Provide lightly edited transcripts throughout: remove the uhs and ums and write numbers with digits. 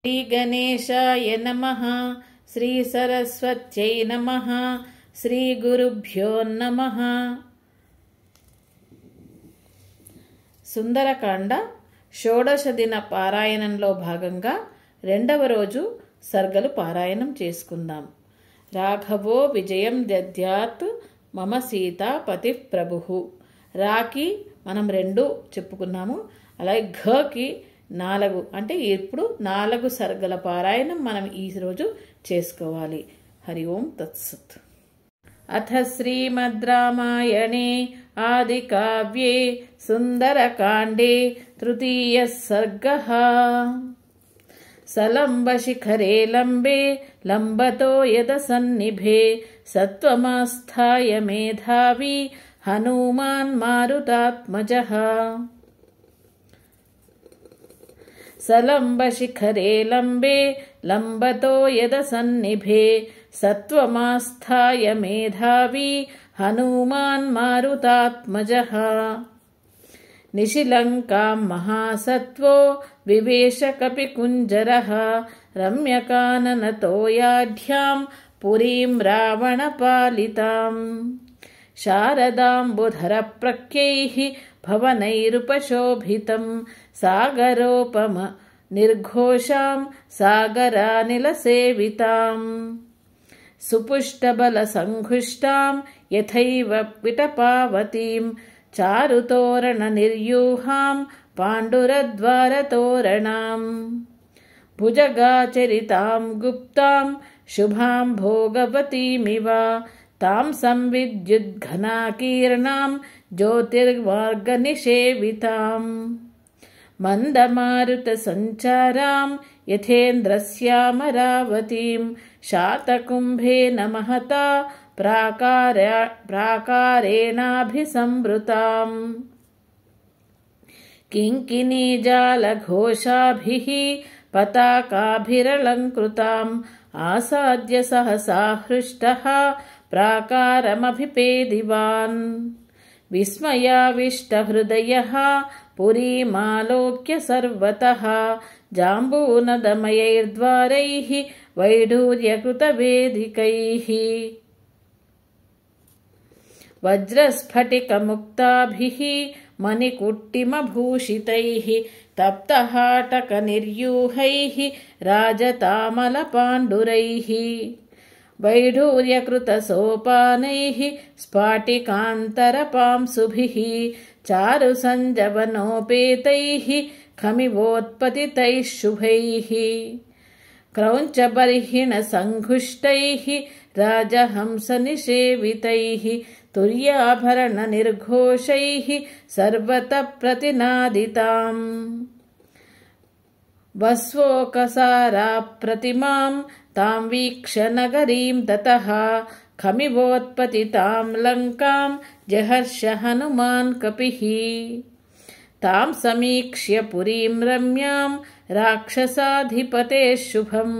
श्रीगणेशाय नमः। श्रीसरस्वत्यै नमः। श्रीगुरुभ्यो नमः। సుందరకాండ షోడశ దిన పారాయణంలో భాగంగా రెండవ రోజు సర్గలు పారాయణం చేసుకుందాం. రాఘవో విజయం దద్యాత్ మమ సీతాపతి ప్రభుః. రాకి మనం 2 చెప్పుకున్నాము. అలాగే ఘకి 4 అంటే ఇప్పుడు 4 సర్గల పారాయణం మనం ఈ రోజు చేసుకోవాలి. హరి ఓం తత్సత్. అథ శ్రీమద్ రామాయణే ఆది కావ్యే సుందరకాండే తృతీయః సర్గః. సలంబ శిఖరే లంబే లంబతో యదసన్నిభే సత్వమాస్థాయ మేధావి హనుమాన్ మారుతాత్మజః. సలంబ శిఖరే లంబే లంబతో యదసన్నిభే సత్వమాస్థాయ మేధావి హనుమాన్ మారుతాత్మజః. నిశిలంకాం మహాసత్వో వివేశ కపికుంజరః రమ్యకాననతో యాఢ్యాం పురీం రావణపాలితాం. శారదాంబుధర ప్రఖ్యైః భవనైరుపశోభితం సాగరోపమ నిర్ఘోషాం సాగరానిలసేవితాం. సుపుష్టబల సంఘుష్టాం యథైవ విటపావతీం చారుతోరణ నిర్యూహాం పాండురద్వారతోరణాం. భుజగాచరితాం గుప్తాం శుభాం భోగవతీమివ తాం సంవిద్యుద్ఘనాకీర్ణాం జ్యోతిర్మార్గనిషేవితాం. మందమారుత సంచారాం యథేంద్రస్యామరావతీం శాతకుంభేన మహతా ప్రాకారేణాభిసంవృతాం. కింకిణీజాలఘోషాభిః పతాకాభిరలంకృతాం ఆసాద్య సహసా హృష్టః ప్రాకారమభిపేదివాన్. విస్మయావిష్టహృదయః పురీమాలోక్య సర్వతః జాంబూనదమయైర్ద్వారైః వైఢూర్యకృతవేదికైః. వజ్రస్ఫటికముక్తాభిః మణికుట్టిమభూషితైః తప్తహాటకనిర్యూహైః రాజతామలపాండురైః. వైఢూర్యకృతసోపానైః స్ఫాటికాంతరపాంసుభిః చారుసంజవనోపేతైః ఖమివోత్పతితైః శుభైః. క్రౌంచబర్హిణసంఘుష్టైః రాజహంసనిషేవితైః తుర్యాభరణనిర్ఘోషైః సర్వతః ప్రతినాదితాం. వస్వోకసారాప్రతిమాం తాం వీక్ష్య నగరీం తతః ఖమివోత్పతితాం లంకాం జహర్ష హనుమాన్ కపిః. తాం సమీక్ష్య పురీం రమ్యాం రాక్షసాధిపతే శుభం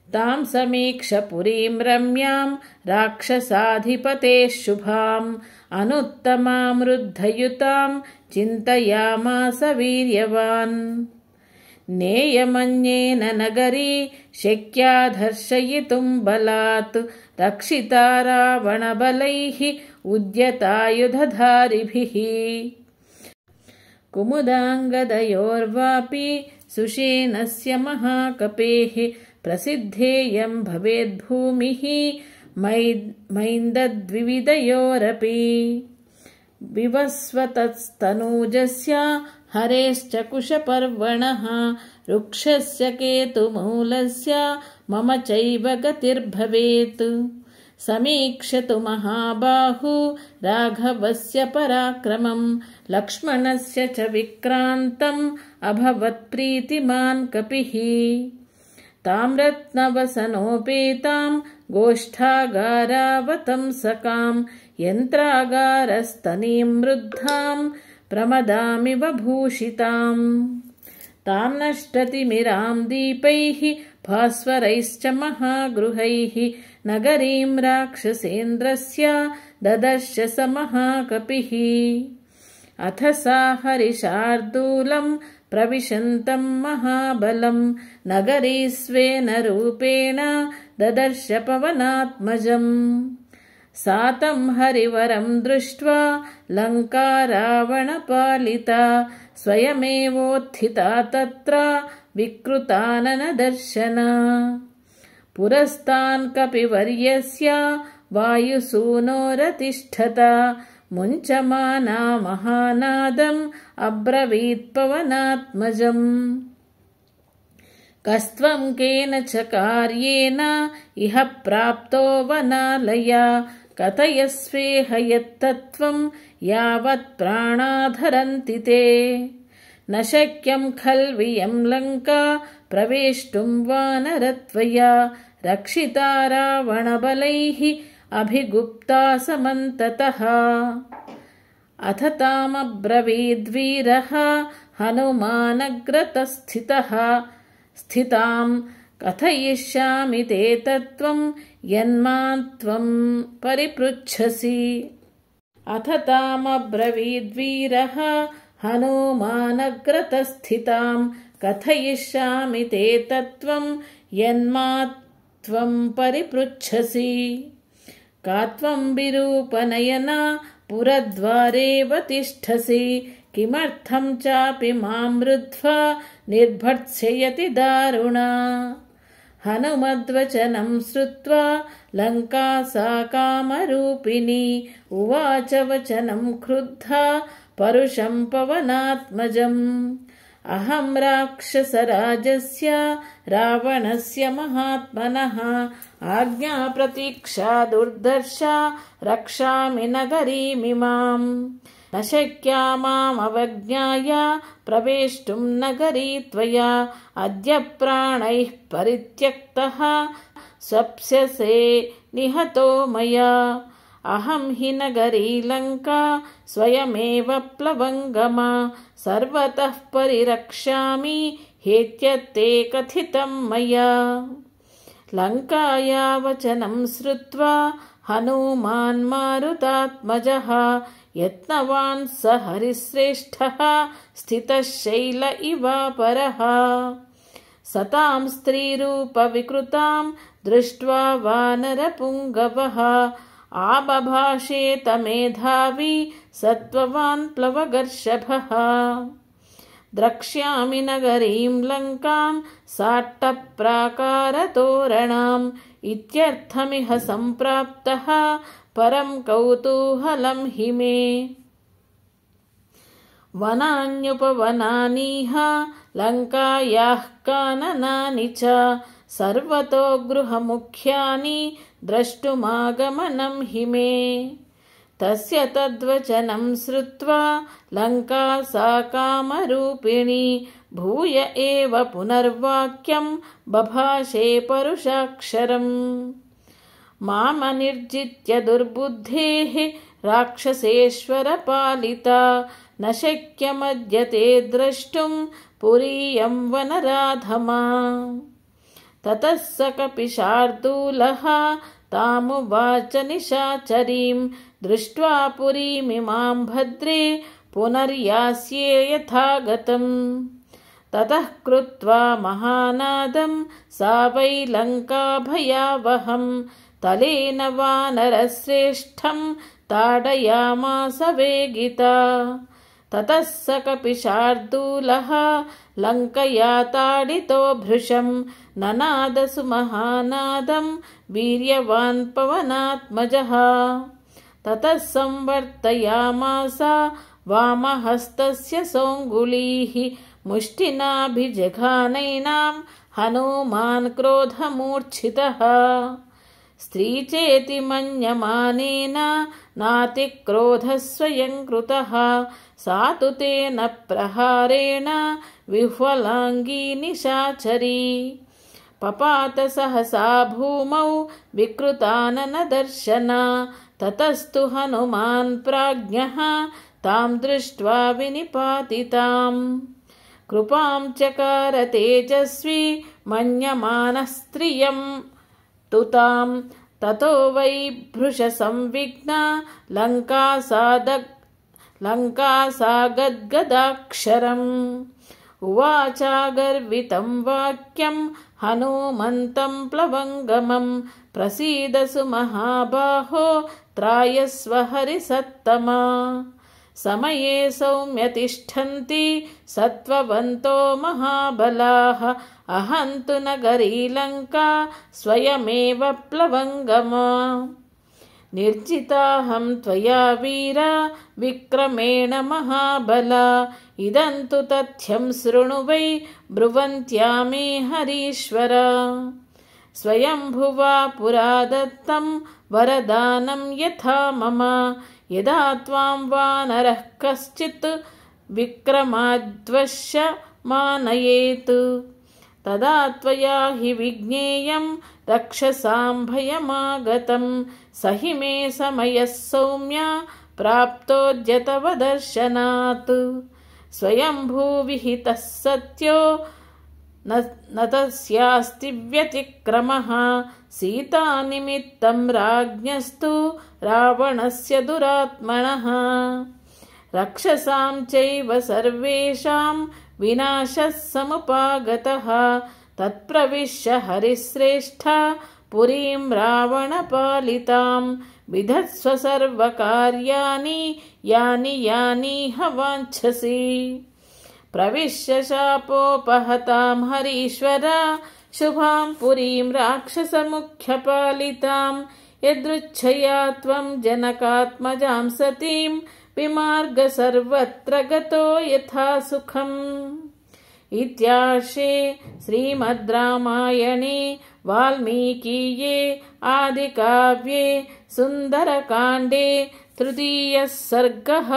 తాం సమీక్ష్య పురీం రమ్యాం రాక్షసాధిపతే శుభాం అనుత్తమామృద్ధయుతాం చింతయామాస వీర్యవాన్. నేయమన్యేన నగరీ శక్యా దర్శయితుం బలాత్ రక్షితా రావణబలైః ఉద్యతాయుధధారిభిః. కుముదాంగదయోర్వాపి సుషేణస్య మహాకపేః ప్రసిద్ధేయం భవేద్భూమిః మైందద్వివిదయోరపి. వివస్వతస్తనూజస్య హరేశ్చ కుశపర్వణః వృక్షస్య కేతుమూలస్య మమ చైవ గతిర్భవేత్. సమీక్షతు మహాబాహు రాఘవస్య పరాక్రమం లక్ష్మణస్య చ విక్రాంతం అభవత్ ప్రీతిమాన్ కపిః. తాం రత్నవసనోపేతాం గోష్ఠాగారావతంసకాం యంత్రాగారస్తనీం వృద్ధాం ప్రమదామివ భూషితాం. తాం నష్టతిమిరాం దీపైః భాస్వరైశ్చ మహాగృహైః నగరీం రాక్షసేంద్రస్య దదర్శ స మహాకపిః. अथ सा हरिशार्दूलम् प्रविशन्तम् महाबलम् नगरी स्वेन रूपेण ददर्श पवनात्मजम्। सा तम् हरिवरम् दृष्ट्वा लङ्का रावणपालिता स्वयमेवोत्थिता तत्र विकृताननदर्शना। पुरस्तान् कपिवर्यस्य वायुसूनोरतिष्ठत मुञ्चमाना महानादम् अब्रवीत् पवनात्मजम्। कस्त्वं केन च कार्येन इह प्राप्तो वनालया कथयस्वेह यत्तत्त्वं यावत् प्राणाधरन्ति ते। न शक्यं खल्वियं लङ्का प्रवेष्टुं वानरत्वया रक्षिता रावणबलैः अभिगुप्ता समन्ततः। अथ तामब्रवीद्वीरः हनुमानग्रतस्थितः स्थितां कथयिष्यामि ते तत्त्वं यन्मां त्वं परिपृच्छसि। अथ तामब्रवीद्वीरः हनुमानग्रतस्थितां कथयिष्यामि ते तत्त्वं यन्मां त्वं परिपृच्छसि। का त्वं विरूपनयना पुरद्वारेव तिष्ठसि किमर्थं चापि मां रुद्ध्वा निर्भर्त्स्ययति दारुणा। हनुमद्वचनं श्रुत्वा लङ्का सा कामरूपिणी उवाच वचनं क्रुद्धा परुषं पवनात्मजम्। अहं राक्षसराजस्य रावणस्य महात्मनः आज्ञाप्रतीक्षा दुर्धर्षा रक्षामि नगरीमिमाम्। न शक्या मामवज्ञाय प्रवेष्टुं नगरी त्वया अद्य प्राणैः परित्यक्तः स्वप्स्यसे निहतो मया। अहं हि नगरी लङ्का स्वयमेव प्लवङ्गमा सर्वतः परिरक्ष्यामि हेत्यत्ते कथितं मया। लङ्काया वचनं श्रुत्वा हनुमान् मारुतात्मजः यत्नवान् स हरिश्रेष्ठः स्थितः शैल इवापरः। सतां स्त्रीरूपविकृतां दृष्ट्वा वानरपुङ्गवः आबभाषेत मेधावी सत्त्ववान् प्लवगर्षभः। द्रक्ष्यामि नगरीं लङ्कां साट्टप्राकारतोरणाम् इत्यर्थमिह सम्प्राप्तः परं कौतूहलं हि मे। वनान्युपवनानीह लङ्कायाः काननानि च सर्वतो गृहमुख्यानि द्रष्टुमागमनं हि मे। तस्य तद्वचनं श्रुत्वा लङ्का सा कामरूपिणी भूय एव पुनर्वाक्यं बभाषे परुषाक्षरम्। मामनिर्जित्य दुर्बुद्धेः राक्षसेश्वरपालिता न शक्यमद्य ते द्रष्टुं पुरीयं वनराधमा। ततः स कपिशार्दूलः तामुवाच निशाचरीं दृष्ट्वा पुरीमिमां भद्रे पुनर्यास्ये यथागतम्। ततः कृत्वा महानादं सा वै लङ्का भयावहं तलेन वानरश्रेष्ठं ताडयामास वेगिता। ततः स कपिशार्दूलः लङ्कया ताडितो भृशं ननादसु महानादं वीर्यवान् पवनात्मजः। ततः संवर्तयामास वामहस्तस्य सोऽङ्गुलीः मुष्टिनाभिजघानैनां हनुमान् क्रोधमूर्च्छितः। स्त्री चेति मन्यमानेन नातिक्रोधः स्वयं कृतः सा तु तेन प्रहारेण विह्वलाङ्गी निशाचरी। पपात सहसा भूमौ विकृताननदर्शना ततस्तु हनुमान् प्राज्ञः तां दृष्ट्वा विनिपातिताम्। कृपां चकार तेजस्वी मन्यमानः स्त्रियं तुतां ततो वै भृशसंविघ्ना लङ्का सा गद्गदाक्षरम्। उवाचागर्वितं वाक्यं हनूमन्तं प्लवङ्गमं। प्रसीदसु महाबाहो त्रायस्व हरिसत्तमा। समये सौम्य तिष्ठन्ति सत्त्ववन्तो महाबलाः। अहं तु नगरी लङ्का स्वयमेव प्लवङ्गमा। निर्जिताहं त्वया वीरा विक्रमेण महाबला। इदं तु तथ्यं शृणु वै ब्रुवन्त्या मे हरीश्वर। स्वयंभुवा पुरा दत्तं वरदानं यथा मम। यदा त्वां वानरः कश्चित् विक्रमाद्वश्य मानयेत्। तदा त्वया हि विज्ञेयं रक्षसां भयमागतं। स हि मे समयः सौम्या प्राप्तोऽद्य दर्शनात्। स्वयंभूविहितः सत्यो न तस्यास्ति व्यतिक्रमः। सीतानिमित्तं राज्ञस्तु रावणस्य दुरात्मनः। रक्षसां चैव सर्वेषां विनाशः समुपागतः। तत्प्रविश्य हरिश्रेष्ठा पुरीं रावणपालितां। विधत्स्व सर्वकार्याणि यानि यानिह वाञ्छसि। प्रविश्य शापोपहतां हरीश्वर शुभां पुरीं राक्षसमुख्यपालितां। यदृच्छया त्वं जनकात्मजां सतीं विमार्ग सर्वत्र गतो यथा सुखम्। इत्यार्षे श्रीमद् रामायणे वाल्मीकीये आदिकाव्ये सुन्दरकाण्डे तृतीयः सर्गः।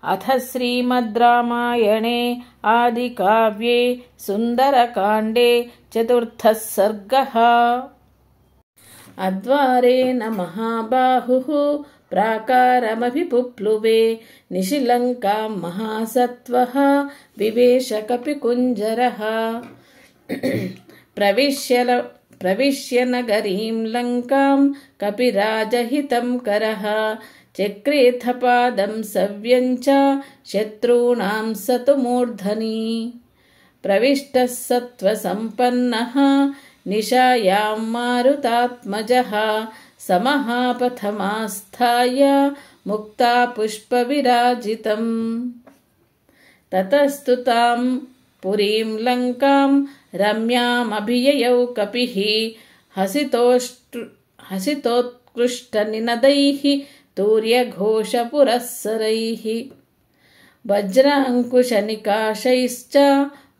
अथ श्रीमद् रामायणे आदिकाव्ये सुन्दरकाण्डे चतुर्थः सर्गः। अद्वारेण महाबाहुः प्राकारमभिपुप्लुवे। निशिलङ्कां महासत्त्वः विवेश कपिकुञ्जरः। प्रविश्य नगरीं लङ्कां कपिराजहितं करः। चक्रेथ पादं सव्यं च शत्रूणां स तु मूर्धनि। प्रविष्टः सत्त्वसम्पन्नः निशायां मारुतात्मजः। समहापथमास्थाय मुक्ता पुष्पविराजितम्। ततस्तु तां पुरीं लङ्कां रम्यामभिययौ कपिः। हसितोत्कृष्टनिनदैः तूर्यघोषपुरःसरैः। वज्राङ्कुशनिकाशैश्च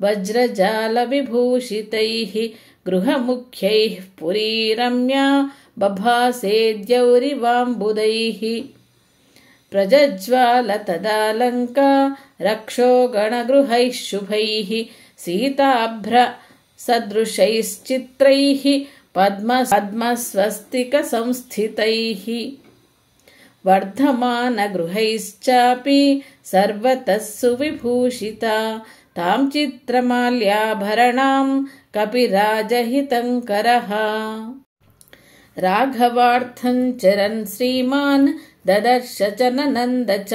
वज्रजालविभूषितैः। गृहमुख्यैः पुरी रम्या बभासेद्यौरिवाम्बुदैः। प्रज्ज्वाल तदा लङ्का रक्षोगणगृहैः शुभैः। सीताभ्रसदृशैश्चित्रैः पद्मस्वस्तिकसंस्थितैः। वर्धमानगृहैश्चापि सर्वतः सुविभूषिता। तां चित्रमाल्याभरणां कपिराजहितङ्करः। राघवार्थं चरन् श्रीमान् ददर्श च ननन्द च।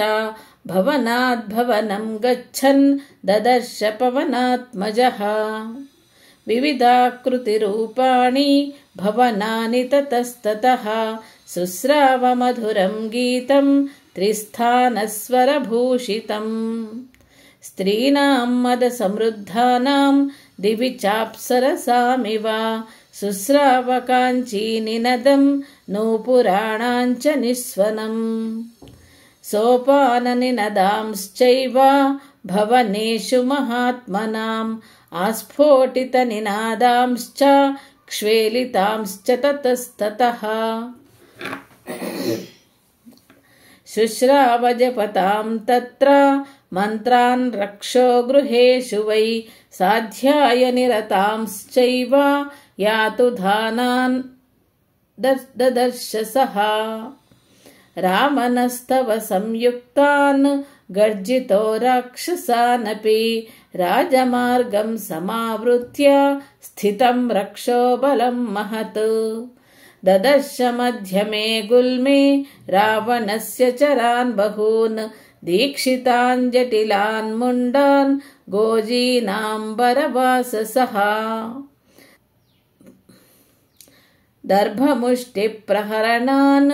भवनाद्भवनं गच्छन् ददर्श पवनात्मजः। विविधाकृतिरूपाणि भवनानि ततस्ततः। शुश्रावमधुरं गीतं त्रिस्थानस्वरभूषितम्। स्त्रीणां मदसमृद्धानां दिवि चाप्सरसामिव। शुश्रावकाञ्चीनिनदं नूपुराणाञ्च निस्वनम्। सोपाननिनदांश्चैव भवनेषु महात्मनाम्। आस्फोटितनिनादांश्च क्ष्वेलितांश्च ततस्ततः। शुश्रावजपतां तत्र मन्त्रान् रक्षो गृहेषु वै। साध्याय निरतांश्चैव यातु धानान् ददर्श सः। रामनस्तव संयुक्तान् गर्जितो राक्षसानपि। राजमार्गं समावृत्य स्थितं रक्षो बलं महत्। ददर्श मध्यमे गुल्मे रावणस्य चरान् बहून् दीक्षितान् जटिलान् मुण्डान् गोजीनाम्बरवाससः दर्भमुष्टिप्रहरणान्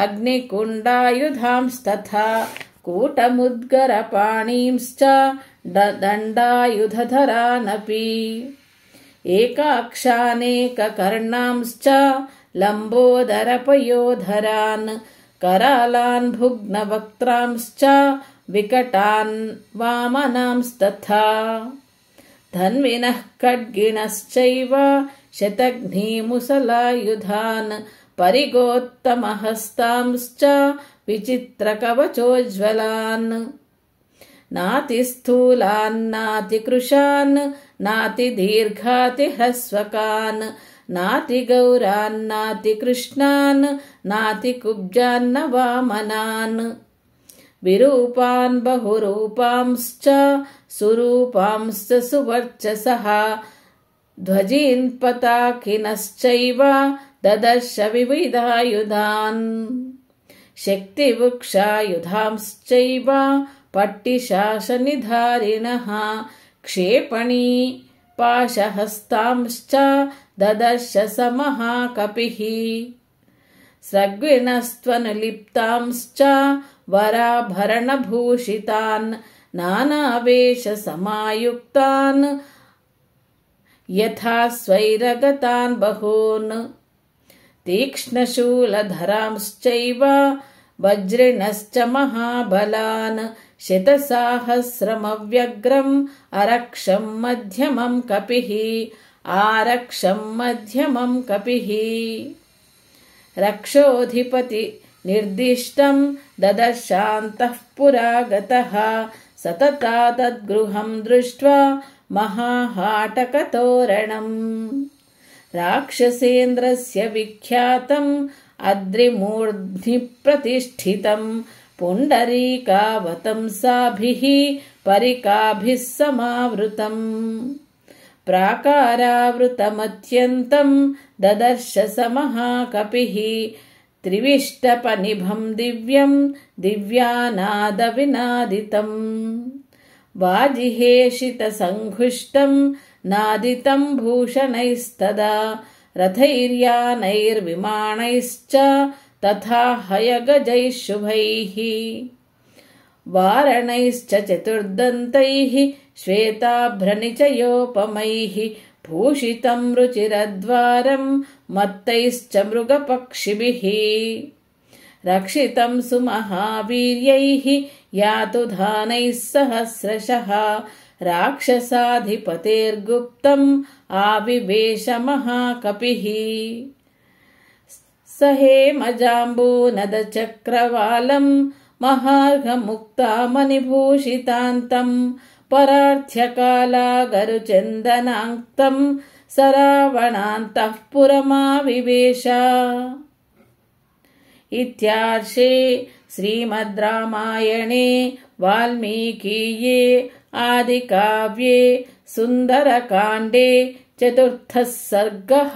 अग्निकुण्डायुधांस्तथा कूटमुद्गरपाणींश्च दण्डायुधधरानपि एकाक्षानेककर्णांश्च लम्बोदरपयोधरान् करालान् भुग्नवक्त्रांश्च विकटान् वामनांस्तथा धन्विनः खड्गिणश्चैव शतघ्नीमुसलायुधान् परिगोत्तमहस्तांश्च विचित्रकवचोज्ज्वलान् नातिस्थूलान्नातिकृशान् नातिदीर्घातिह्रस्वकान् नातिगौरान्नातिकृष्णान् नातिकुब्जान्न वामनान् विरूपान् बहुरूपांश्च सुरूपांश्च सुवर्चसः ध्वजीन् पताकिनश्चैव ददर्श विविधायुधान् शक्तिवृक्षायुधांश्चैव पट्टिशासनिधारिणः क्षेपणी पाशहस्तांश्च ददर्श स महाकपिः स्रग्विणस्त्वनुलिप्तांश्च वराभरणभूषितान् नानावेशसमायुक्तान् यथा स्वैरगतान् बहून् तीक्ष्णशूलधरांश्चैव वज्रिणश्च महाबलान् शतसाहस्रमव्यग्रम् अरक्षं मध्यमं कपिः आरक्षं मध्यमं कपिः रक्षोऽधिपति निर्दिष्टं ददर्शान्तः पुरा गतः सतता तद्गृहं दृष्ट्वा महाहाटकतोरणम् राक्षसेन्द्रस्य विख्यातम् अद्रिमूर्ध्नि प्रतिष्ठितं पुण्डरीकावतंसाभिः परिकाभिः समावृतम् प्राकारावृतमत्यन्तं ददर्श स महाकपिः त्रिविष्टपनिभं दिव्यं दिव्यानादविनादितम् वाजिहेषितसङ्घुष्टं नादितं भूषणैस्तदा रथैर्यानैर्विमानैश्च तथा हयगजैः शुभैः वारणैश्च चतुर्दन्तैः श्वेताभ्रनिचयोपमैः भूषितं रुचिरद्वारं मत्तैश्च मृगपक्षिभिः रक्षितं सुमहावीर्यैः यातुधानैः सहस्रशः राक्षसाधिपतेर्गुप्तम् आविवेश महाकपिः स हेमजाम्बूनदचक्रवालम् महार्घमुक्तामणिभूषितान्तम् परार्थ्यकालागरुचन्दनाङ्क्तम् स रावणान्तः पुरमाविवेश। इत्यार्षे श्रीमद् रामायणे वाल्मीकीये आदिकाव्ये सुन्दरकाण्डे चतुर्थः सर्गः।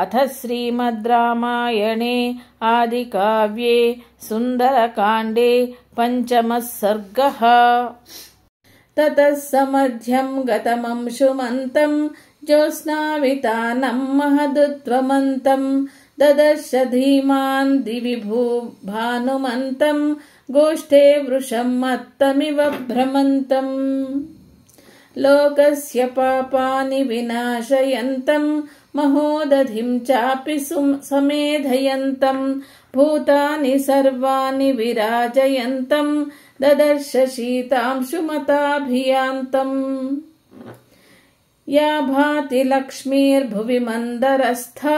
अथ श्रीमद् रामायणे आदिकाव्ये सुन्दरकाण्डे पञ्चमः सर्गः। ततः समध्यं गतमंशुमन्तं ज्योत्स्नावितानं महदुत्वमन्तं ददर्श धीमान् दिवि भानुमन्तं गोष्ठे वृषं मत्तमिव भ्रमन्तम् लोकस्य पापानि विनाशयन्तं महोदधिं चापि समेधयन्तं भूतानि सर्वाणि विराजयन्तं ददर्श शीतांशुमताभियान्तम् या भाति लक्ष्मीर्भुवि मन्दरस्था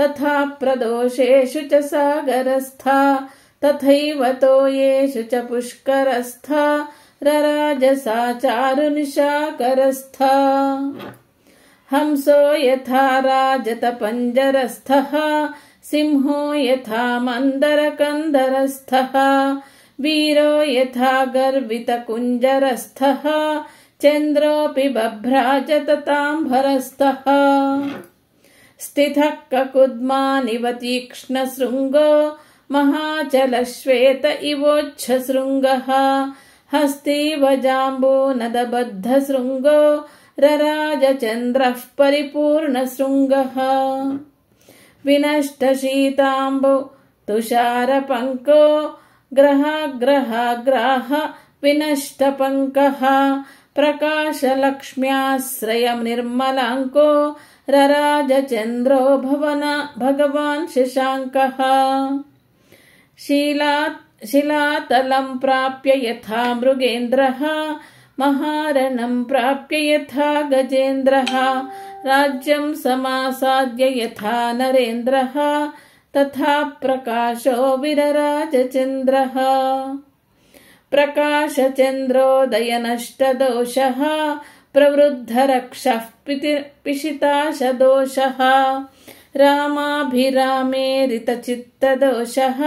तथा प्रदोषेषु च सागरस्था तथैव तोयेषु च पुष्करस्था रराजसा चारुनिशाकरस्था हंसो यथा राजतपञ्जरस्थः सिंहो यथा मन्दरकन्दरस्थः वीरो यथा गर्वितकुञ्जरस्थः चन्द्रोऽपि बभ्राजतताम्बरस्थः स्थितः ककुद्मानिव तीक्ष्णशृङ्गो महाचलश्वेत इवोच्छशृङ्गः हस्तीव जाम्बूनदबद्धशृङ्गो रराजचन्द्रः परिपूर्णशृङ्गः विनष्टशीताम्बु तुषारपङ्को ग्रहाग्रहाग्राह विनष्टपङ्कः प्रकाशलक्ष्म्याश्रयं निर्मलाङ्को रराजचन्द्रो भगवान् शशाङ्कः शिलातलं प्राप्य यथा मृगेन्द्रः महारणं प्राप्य यथा गजेन्द्रः राज्यं समासाद्य यथा नरेन्द्रः तथा प्रकाशो विरराजचन्द्रः प्रकाशचन्द्रोदयनष्टदोषः प्रवृद्धरक्षः पिशिताशदोषः रामाभिरामेरितचित्तदोषः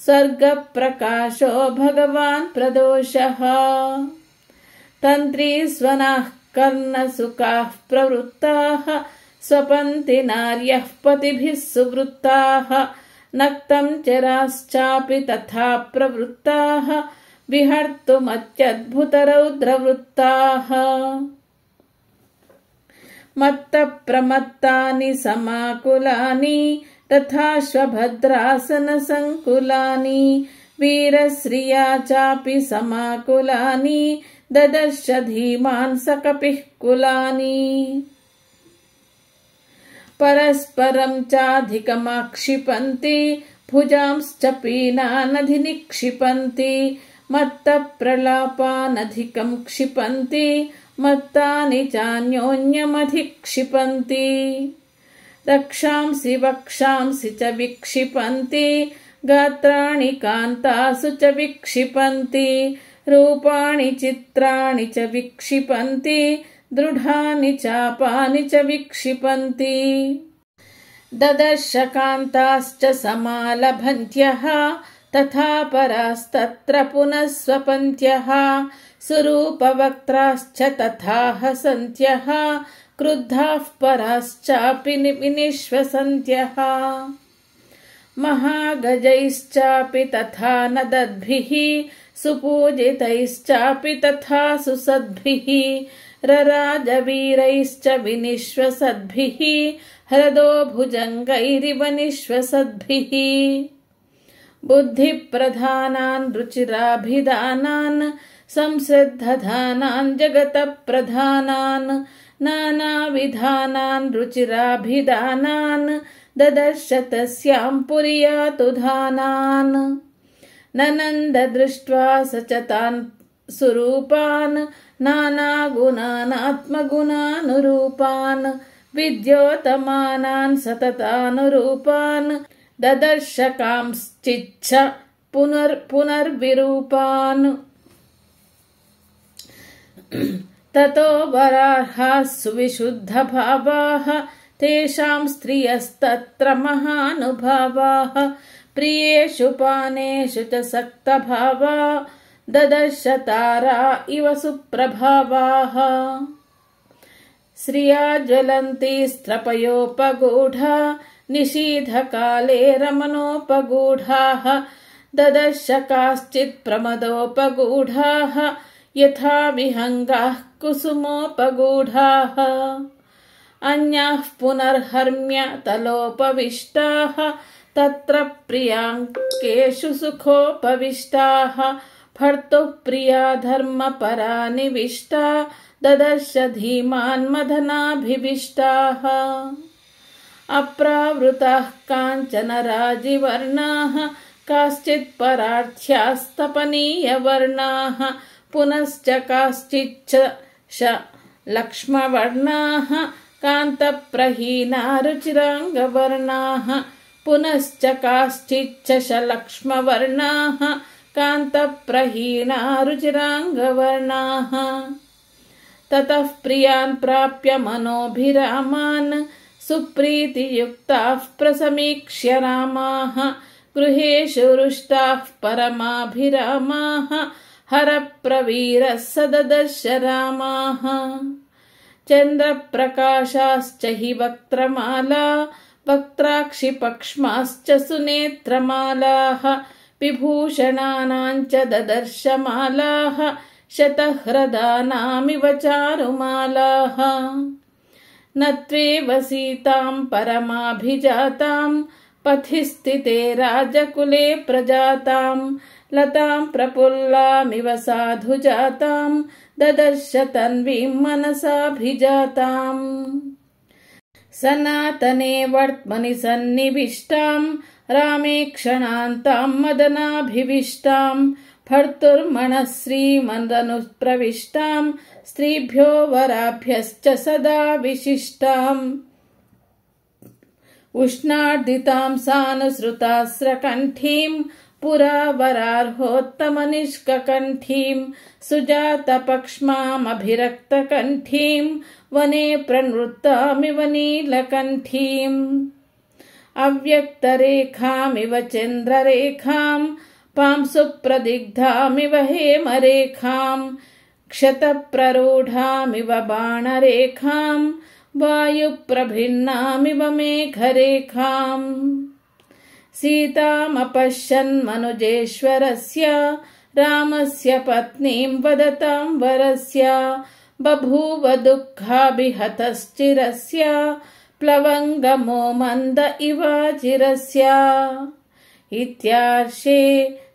स्वर्गप्रकाशो भगवान् प्रदोषः तन्त्रीस्वनाः कर्णसुखाः प्रवृत्ताः स्वपन्ति नार्यः पतिभिः सुवृत्ताः नक्तं चराश्चापि तथा प्रवृत्ताः विहर्तुमत्यद्भुतरौद्रवृत्ताः मत्तप्रमत्तानि समाकुलानि तथाश्वभद्रासनसङ्कुलानि वीरश्रिया चापि समाकुलानि ददर्श धीमान् सकपिः कुलानि परस्परं चाधिकमाक्षिपन्ति भुजांश्च पीनानधिनिक्षिपन्ति मत्तप्रलापानधिकं क्षिपन्ति मत्तानि चान्योन्यमधिक्षिपन्ति रक्षांसि वक्षांसि च विक्षिपन्ति गात्राणि कान्तासु च विक्षिपन्ति रूपाणि चित्राणि च विक्षिपन्ति दृढानि चापानि च विक्षिपन्ति ददर्श कान्ताश्च समालभन्त्यः तथा परास्तत्र पुनः स्वपन्त्यः सुरूपवक्त्राश्च तथा हसन्त्यः क्रुद्धाः पराश्चापि विनिश्वसन्त्यः महागजैश्चापि तथा नदद्भिः सुपूजितैश्चापि तथा सुसद्भिः रराजवीरैश्च विनिश्वसद्भिः हृदो भुजङ्गैरिव निश्वसद्भिः बुद्धिप्रधानान् रुचिराभिधानान् संसिद्धधानान् जगतप्रधानान् नानाविधानान् रुचिराभिधानान् ददर्श तस्यां पुर्यातुधानान् ननन्द दृष्ट्वा स च तान् सुरूपान् नानागुणानात्मगुणानुरूपान् विद्योतमानान् सततानुरूपान् ददर्श कांश्चिच्छ पुनर्विरूपान् ततो वराहाः सुविशुद्धभावाः तेषां स्त्रियस्तत्र महानुभावाः प्रियेषु पानेषु च सक्तभावा ददर्श तारा इव सुप्रभावाः श्रिया ज्वलन्ति स्त्रपयोपगूढा निशीधकाले रमणोपगूढाः ददर्श काश्चित् प्रमदोपगूढाः यथा विहङ्गाः कुसुमोपगूढाः अन्याः पुनर्हर्म्य तलोपविष्टाः तत्र प्रियाङ्केषु सुखोपविष्टाः भर्तुः प्रिया धर्मपरा निविष्टा ददर्श धीमान् मदनाभिविष्टाः अप्रावृताः काञ्चन राजिवर्णाः काश्चित् परार्थ्यास्तपनीयवर्णाः पुनश्च काश्चिच्च लक्ष्मवर्णाः कान्तप्रहीना रुचिराङ्गवर्णाः पुनश्च काश्चिच्च लक्ष्मवर्णाः कान्तप्रहीना रुचिराङ्गवर्णाः ततः प्रियान् प्राप्य मनोभिरामान् सुप्रीतियुक्ताः प्रसमीक्ष्य रामाः गृहेषु रुष्टाः परमाभिरामाः हरप्रवीरः स ददर्श रामाः चन्द्रप्रकाशाश्च हि वक्त्रमाला वक्त्राक्षिपक्ष्माश्च सुनेत्रमालाः विभूषणानाञ्च ददर्शमालाः शतह्रदानामिव चारुमालाः न त्वेव सीताम् परमाभिजाताम् पथि स्थिते राजकुले प्रजाताम् लताम् प्रफुल्लामिव साधुजाताम् ददर्श तन्वीम् मनसाभिजाताम् सनातने वर्त्मनि सन्निविष्टाम् रामे क्षणान्ताम् मदनाभिविष्टाम् भर्तुर्मनश्रीमदनुप्रविष्टाम् स्त्रीभ्यो वराभ्यश्च सदा विशिष्टाम् उष्णार्दिताम् सानुसृतास्रकण्ठीम् पुरा वरार्होत्तमनिष्ककण्ठीम् सुजातपक्ष्मामभिरक्तकण्ठीम् वने प्रनृत्तामिव नीलकण्ठीम् अव्यक्तरेखामिव चन्द्ररेखाम् पांसुप्रदिग्धामिव हेमरेखाम् क्षतप्ररूढामिव बाणरेखाम् वायुप्रभिन्नामिव मेघरेखाम् सीतामपश्यन्मनुजेश्वरस्य रामस्य पत्नीम् वदताम् वरस्य बभूव दुःखाभिहतश्चिरस्य प्लवङ्गमो मन्द इवाचिरस्य। इत्यार्षे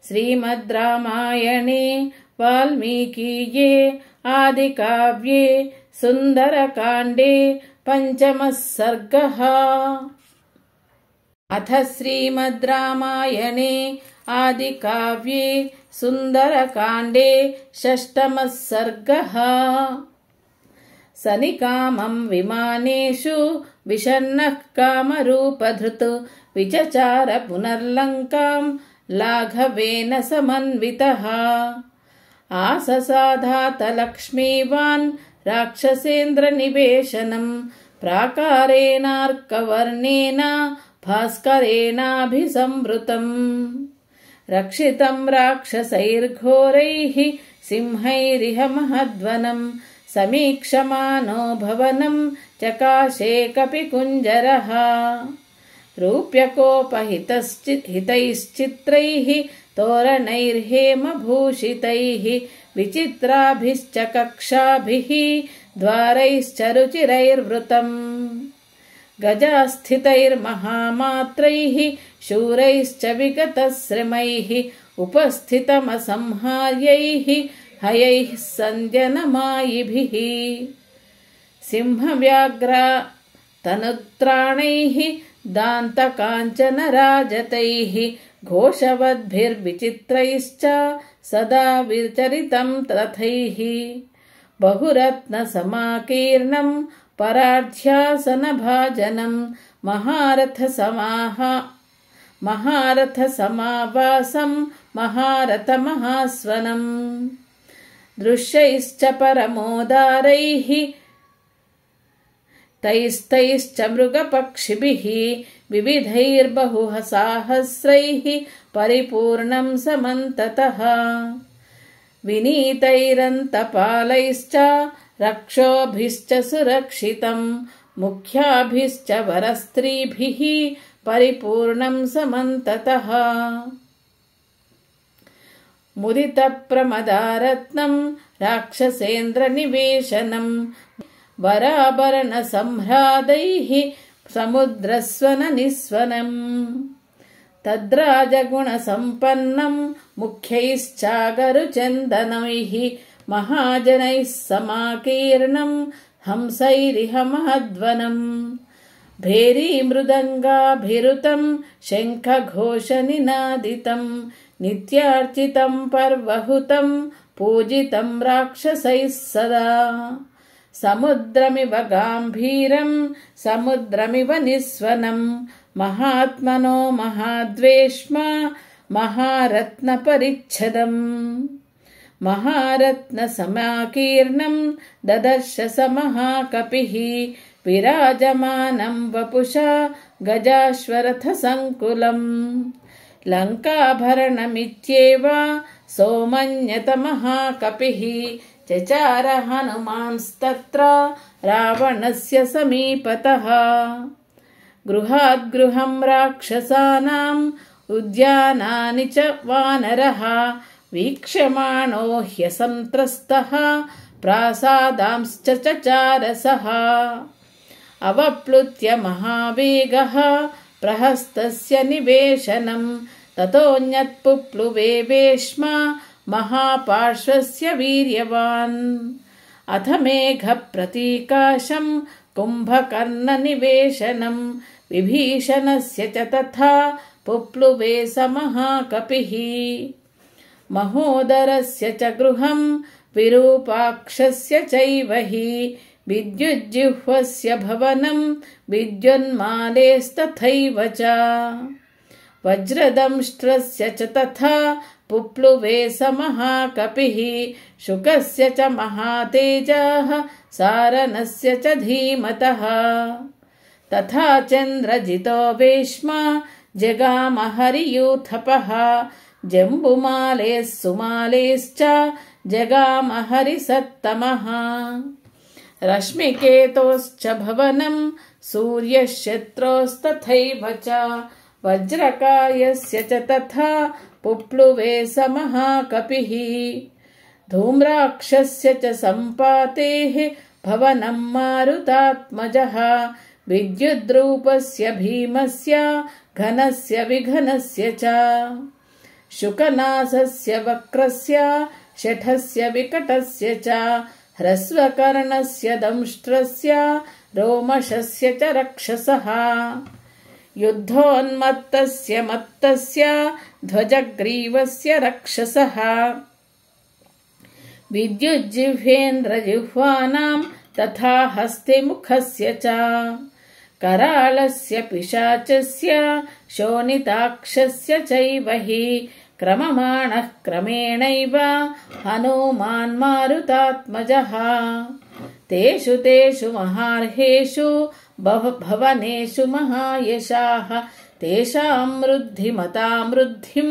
श्रीमद् रामायणे वाल्मीकीये आदिकाव्ये सुन्दरकाण्डे पञ्चमः सर्गः। अथ श्रीमद् रामायणे आदिकाव्ये सुन्दरकाण्डे षष्ठमः सर्गः। सनिकामम् विमानेषु विषण्णः कामरूपधृत् विचचार पुनर्लङ्काम् लाघवेन समन्वितः। आससाधात लक्ष्मीवान् राक्षसेन्द्रनिवेशनम् प्राकारेणार्कवर्णेन भास्करेणाभिसंवृतम् रक्षितम् राक्षसैर्घोरैः सिंहैरिह महद्वनम् समीक्षमानो भवनम् चकाशे कपिकुञ्जरः रूप्यकोपहितैश्चित्रैः तोरणैर्हेमभूषितैः विचित्राभिश्च कक्षाभिः द्वारैश्च रुचिरैर्वृतम् गजास्थितैर्महामात्रैः शूरैश्च विगतश्रमैः उपस्थितमसंहार्यैः हयैः सञ्जनमायिभिः सिंहव्याघ्रतनुत्राणैः दान्तकाञ्चनराजतैः घोषवद्भिर्विचित्रैश्च सदा विचरितम् तथैः बहुरत्नसमाकीर्णम् परार्ध्यासनभाजनम् महारथसमावासम् महारथमहास्वनम् दृश्यैश्च परमोदारैः तैस्तैश्च मृगपक्षिभिः विविधैर्बहुसाहस्रैः परिपूर्णम् समन्ततः विनीतैरन्तपालैश्च रक्षोभिश्च सुरक्षितम् मुख्याभिश्च वरस्त्रीभिः परिपूर्णम् समन्ततः मुदितप्रमदारत्नम् राक्षसेन्द्रनिवेशनम् वराभरणसम्भ्रादैः समुद्रस्वननिस्वनम् तद्राजगुणसम्पन्नम् मुख्यैश्चागरुचन्दनैः महाजनैः समाकीर्णम् हंसैरिह महद्वनम् भेरीमृदङ्गाभिरुतम् शङ्खघोषनिनादितम् नित्यार्चितम् पर्वहुतम् पूजितम् राक्षसैः सदा समुद्रमिव गाम्भीरम् समुद्रमिव निस्वनम् महात्मनो महाद्वेष्मा महारत्नपरिच्छदम् महारत्नसमाकीर्णम् ददर्श स महाकपिः विराजमानम् वपुषा गजाश्वरथसङ्कुलम् लङ्काभरणमित्येव सोमन्यत महाकपिः चचार हनुमांस्तत्र रावणस्य समीपतः। गृहाद् गृहं राक्षसानाम् उद्यानानि च वानरः वीक्ष्यमाणो ह्यसंत्रस्तः प्रासादांश्च चचारसः। अवप्लुत्य महावेगः प्रहस्तस्य निवेशनम् ततोऽन्यत्पुप्लुवे वेश्म महापार्श्वस्य वीर्यवान्। अथ मेघप्रतीकाशं कुम्भकर्णनिवेशनं विभीषणस्य च तथा पुप्लुवे स महाकपिः। महोदरस्य च गृहं विरूपाक्षस्य चैव हि विद्युज्जिह्वस्य भवनं विद्युन्मालेस्तथैव च। वज्रदंष्ट्रस्य च तथा पुप्लुवे स महाकपिः शुकस्य च महातेजः सारणस्य च धीमतः। तथा चन्द्रजितो वेश्म जगाम हरियूथपः जम्बुमालेः सुमालेश्च जगाम हरिसत्तमः। रश्मिकेतोश्च भवनं सूर्यशत्रोस्तथैव च वज्रकायस्य च तथा पुप्लुवे स महाकपिः। धूम्राक्षस्य च सम्पातेः भवनं मारुतात्मजः विद्युद्रूपस्य भीमस्य घनस्य विघनस्य च। शुकनासस्य वक्रस्य शठस्य विकटस्य च ह्रस्वकर्णस्य दंष्ट्रस्य रोमशस्य च रक्षसः। युद्धोन्मत्तस्य मत्तस्य ध्वजग्रीवस्य रक्षसः। विद्युज्जिह्वेन्द्रजिह्वानां तथा हस्तिमुखस्य च कराळस्य पिशाचस्य शोणिताक्षस्य चैव हि क्रममाणः क्रमेणैव हनुमान् मारुतात्मजः। तेषु तेषु महार्हेषु भवनेषु महायशाः तेषां वृद्धिमतां वृद्धिं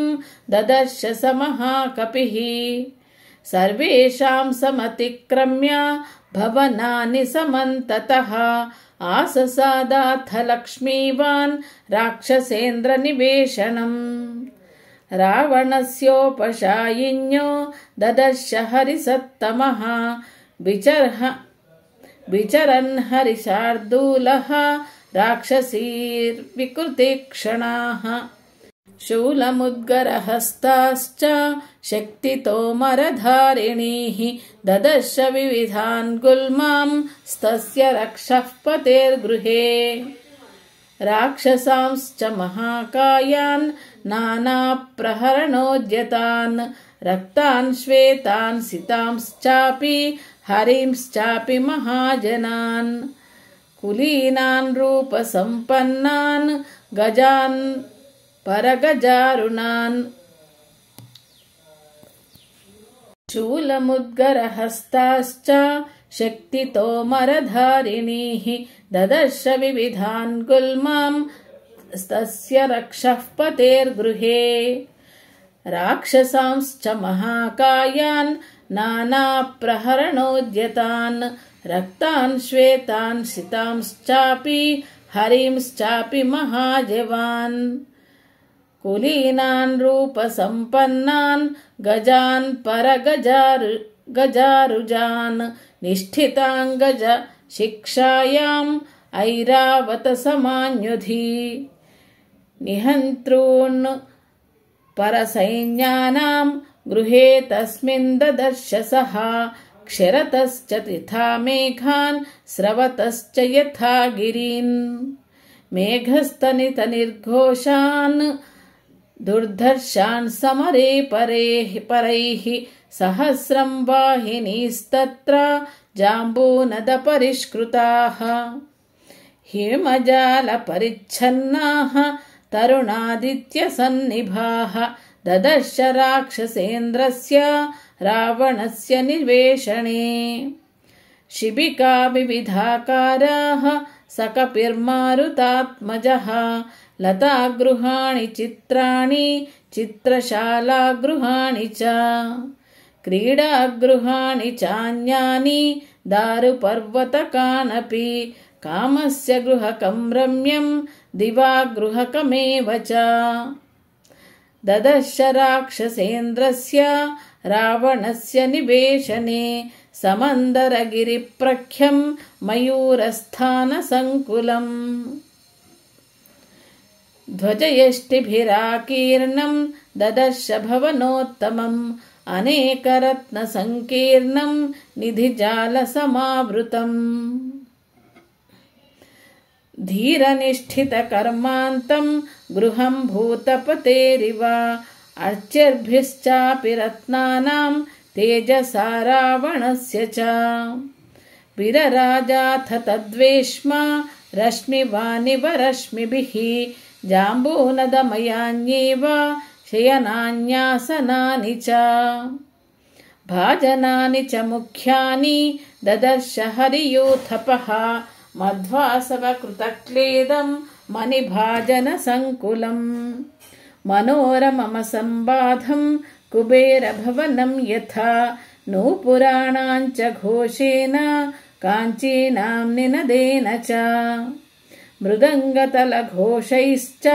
ददर्श स महाकपिः। सर्वेषां समतिक्रम्य भवनानि समन्ततः आससादाथ लक्ष्मीवान् राक्षसेन्द्रनिवेशनम्। रावणस्योपशायिन्यो ददर्श हरिसत्तमः विचरन् हरिशार्दूलः राक्षसीर्विकृतिक्षणाः। शूलमुद्गरहस्ताश्च शक्तितोमरधारिणीः ददर्श विविधान् गुल्मांस्तस्य रक्षः पतेर्गृहे। राक्षसांश्च महाकायान् नानाप्रहरणोद्यतान् रक्तान् श्वेतान् सितांश्चापि हरींश्चापि महाजनान्। कुलीनान् रूपसम्पन्नान् गजान् परगजारुणान्। शूलमुद्गरहस्ताश्च शक्तितोमरधारिणीः ददर्श विविधान् गुल्मांस्तस्य रक्षः पतेर्गृहे। राक्षसांश्च महाकायान् नानाप्रहरणोद्यतान् रक्तान् श्वेतान् सितांश्चापि हरींश्चापि महाजवान्। कुलीनान् रूपसम्पन्नान् गजान् परगजारुजान् निष्ठिताङ्गज शिक्षायाम् ऐरावतसमान्युधि। निहन्तॄन् परसैन्यानां गृहे तस्मिन् ददर्श सः क्षरतश्च तथा मेघान् स्रवतश्च यथा गिरीन्। मेघस्तनितनिर्घोषान् दुर्धर्षान् समरे परैः सहस्रं वाहिनीस्तत्र जाम्बूनदपरिष्कृताः। हिमजालपरिच्छन्नाः तरुणादित्यसन्निभाः ददर्श राक्षसेन्द्रस्य रावणस्य निवेशने। शिबिका विविधाकाराः सकपिर्मारुतात्मजः लतागृहाणि चित्राणि चित्रशालागृहाणि च। క్రీడాగృహాణి చాన్యాని దారుపర్వతకానపి కామస్య గృహకం రమ్యం దివా గృహకమేవ చ దదర్శ రాక్షసేంద్రస్య రావణస్య నివేశనే సమందరగిరిప్రఖ్యం మయూరస్థానసంకులం ధ్వజయష్టిభిరాకీర్ణం దదర్శ భవనోత్తమం అనేకరత్నసంకీర్ణం నిధిజాలసమావృతం ధీరనిష్ఠితకర్మాంతం గృహం భూతపతేరివ అర్చిర్భిశ్చాపి రత్నానాం తేజసా రావణస్య చ విరరాజాథ తద్వేష్మా రశ్మివానివ రశ్మిభిః జాంబూనదమయాన్యేవ శయనాన్యాసనాని చ భాజనాని చ ముఖ్యాని దదర్శ హరియూథపః మధ్వాసవకృతక్లేదం మణిభాజన సంకులం మనోరమమ సంబాధం కుబేరభవనం యథా నూపురాణాంచ ఘోషేన కాంచీనాం నినదేన చ మృదంగతలఘోషైశ్చ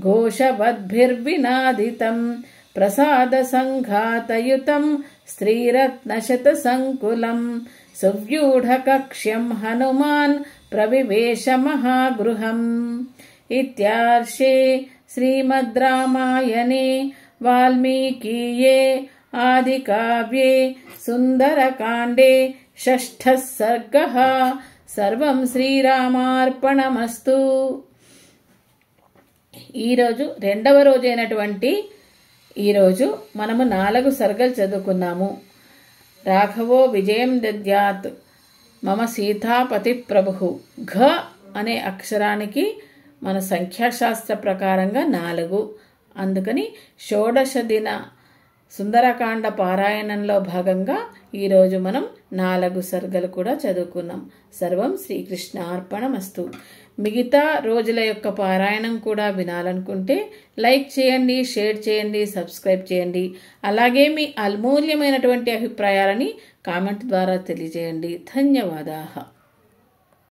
ఘోషవద్భిర్వినాదితం ప్రసాదసంఘాతయుతం స్త్రీరత్నశతసంకులం సువ్యూఢకక్ష్యం హనుమాన్ ప్రవివేశ మహాగృహం ఇత్యార్షే శ్రీమద్ రామాయణే వాల్మీకీయే ఆదికావ్యే సుందరకాండే షష్ఠః సర్గః సర్వం శ్రీరామార్పణమస్తు. ఈరోజు రెండవ రోజైనటువంటి ఈరోజు మనము 4 సర్గలు చదువుకున్నాము. రాఘవో విజయం దద్యాత్ మమ సీతాపతి ప్రభు. ఘ అనే అక్షరానికి మన సంఖ్యాశాస్త్ర ప్రకారంగా 4. అందుకని షోడశ దిన సుందరకాండ పారాయణంలో భాగంగా ఈరోజు మనం 4 సర్గలు కూడా చదువుకున్నాం. సర్వం శ్రీకృష్ణార్పణమస్తు. మిగతా రోజుల యొక్క పారాయణం కూడా వినాలనుకుంటే లైక్ చేయండి, షేర్ చేయండి, సబ్స్క్రైబ్ చేయండి. అలాగే మీ అమూల్యమైనటువంటి అభిప్రాయాలని కామెంట్ ద్వారా తెలియజేయండి. ధన్యవాదాలు.